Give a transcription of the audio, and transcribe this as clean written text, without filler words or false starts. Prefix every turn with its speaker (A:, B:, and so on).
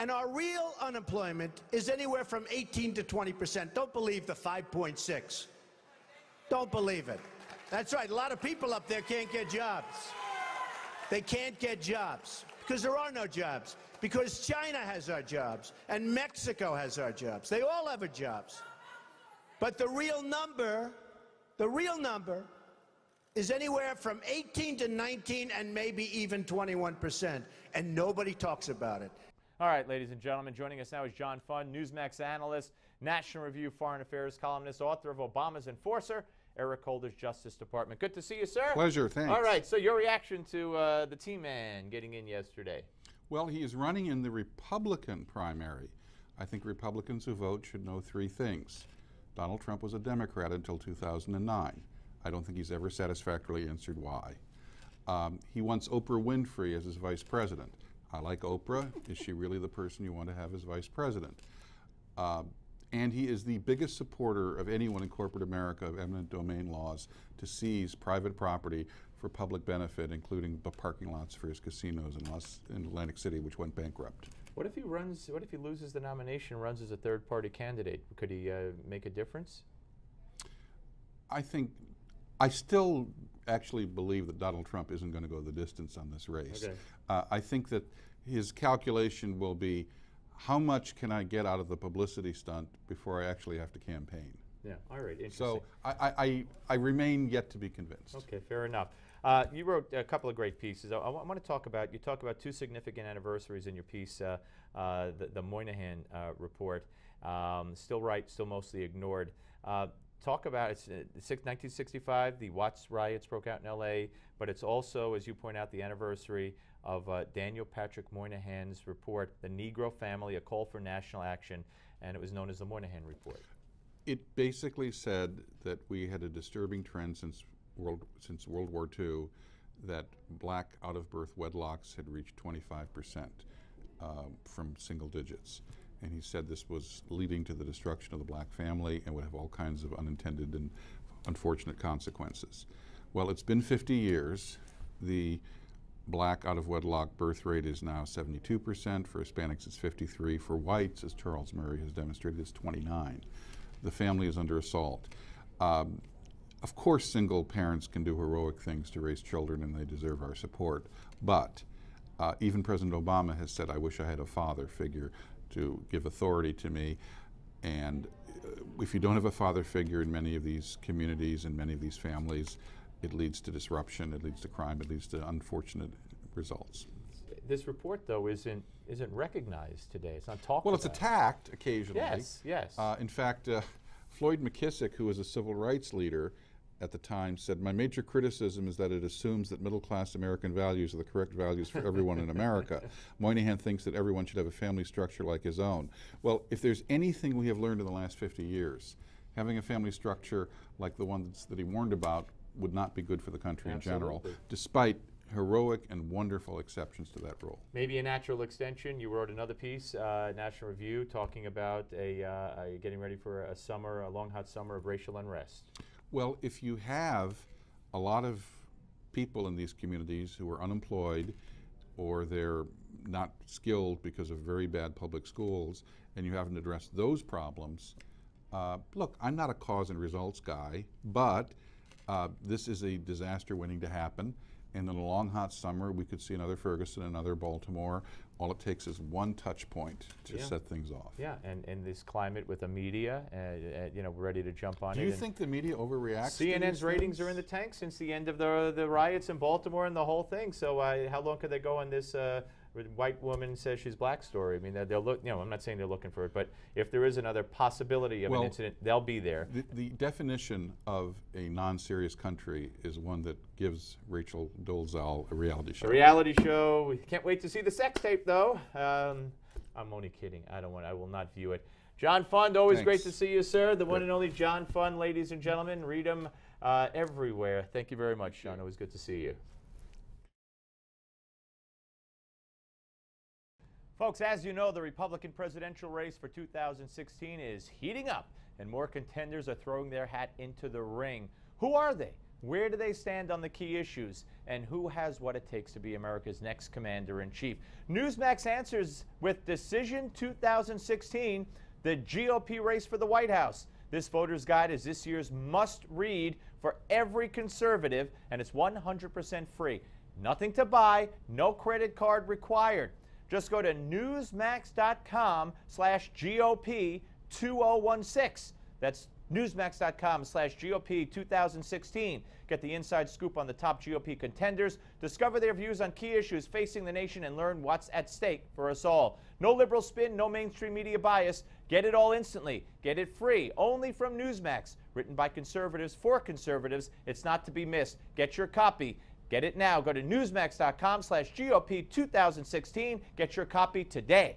A: And our real unemployment is anywhere from 18 to 20%. Don't believe the 5.6. Don't believe it. That's right. A lot of people up there can't get jobs. They can't get jobs because there are no jobs. Because China has our jobs and Mexico has our jobs. They all have our jobs. But the real number is anywhere from 18 to 19 and maybe even 21%. And nobody talks about it.
B: All right, ladies and gentlemen, joining us now is John Fund, Newsmax analyst, National Review foreign affairs columnist, author of Obama's Enforcer, Eric Holder's Justice Department. Good to see you, sir.
C: Pleasure, thanks.
B: All right, so your reaction to the T-Man getting in yesterday?
C: Well, he is running in the Republican primary. I think Republicans who vote should know three things. Donald Trump was a Democrat until 2009. I don't think he's ever satisfactorily answered why. He wants Oprah Winfrey as his vice president. I like Oprah. Is she really the person you want to have as vice president? And he is the biggest supporter of anyone in corporate America of eminent domain laws to seize private property for public benefit, including the parking lots for his casinos in Atlantic City, which went bankrupt.
B: What if he runs? What if he loses the nomination, runs as a third-party candidate? Could he make a difference?
C: I still actually believe that Donald Trump isn't going to go the distance on this race. Okay. I think that his calculation will be, how much can I get out of the publicity stunt before I actually have to campaign?
B: Yeah, all right, interesting.
C: So I remain yet to be convinced.
B: Okay, fair enough. You wrote a couple of great pieces. I want to talk about, you talk about two significant anniversaries in your piece, the Moynihan report, still right, still mostly ignored. Talk about, it's 1965, the Watts riots broke out in LA, but it's also, as you point out, the anniversary of Daniel Patrick Moynihan's report, The Negro Family, A Call for National Action, and it was known as the Moynihan Report. It
C: basically said that we had a disturbing trend since World War II, that black out-of-birth wedlocks had reached 25% from single digits. And he said this was leading to the destruction of the black family and would have all kinds of unintended and unfortunate consequences. Well, it's been 50 years. The black out-of-wedlock birth rate is now 72%. For Hispanics, it's 53%. For whites, as Charles Murray has demonstrated, it's 29%. The family is under assault. Of course, single parents can do heroic things to raise children, and they deserve our support. But even President Obama has said, I wish I had a father figure to give authority to me. And if you don't have a father figure in many of these communities and many of these families, it leads to disruption, it leads to crime, it leads to unfortunate results.
B: This report, though, isn't recognized today. It's not talked about.
C: Well, it's attacked occasionally.
B: Yes, yes.
C: In fact, Floyd McKissick, who was a civil rights leader at the time, said, my major criticism is that it assumes that middle-class American values are the correct values for everyone in America. Moynihan thinks that everyone should have a family structure like his own. Well, if there's anything we have learned in the last 50 years, having a family structure like the one that he warned about would not be good for the country in general, despite heroic and wonderful exceptions to that rule.
B: Maybe a natural extension. You wrote another piece, National Review, talking about getting ready for a long hot summer of racial unrest.
C: Well, if you have a lot of people in these communities who are unemployed or they're not skilled because of very bad public schools, and you haven't addressed those problems, look, I'm not a cause and results guy, but this is a disaster waiting to happen. And in a long, hot summer, we could see another Ferguson, another Baltimore. All it takes is one touch point to set things off. Yeah, and this climate with the media, ready to jump on it. Do you think the media overreacts?
B: CNN's ratings are in the tank since the end of the riots in Baltimore and the whole thing. So how long could they go on this white woman says she's black story? I mean, they'll look. I'm not saying they're looking for it, but if there is another possibility of an incident, they'll be there.
C: The definition of a non-serious country is one that gives Rachel Dolezal a reality show.
B: A reality show. We can't wait to see the sex tape, though. I'm only kidding. I will not view it. John Fund, always great to see you, sir. The one and only John Fund, ladies and gentlemen. Read him everywhere. Thank you very much, John. Always good to see you. Folks, as you know, the Republican presidential race for 2016 is heating up, and more contenders are throwing their hat into the ring. Who are they? Where do they stand on the key issues? And who has what it takes to be America's next commander-in-chief? Newsmax answers with Decision 2016, the GOP race for the White House. This voter's guide is this year's must-read for every conservative, and it's 100% free. Nothing to buy, no credit card required. Just go to newsmax.com/GOP2016. That's newsmax.com/GOP 2016. Get the inside scoop on the top GOP contenders, discover their views on key issues facing the nation, and learn what's at stake for us all. No liberal spin, no mainstream media bias. Get it all instantly. Get it free, only from Newsmax. Written by conservatives for conservatives. It's not to be missed. Get your copy. Get it now. Go to newsmax.com/GOP 2016. Get your copy today.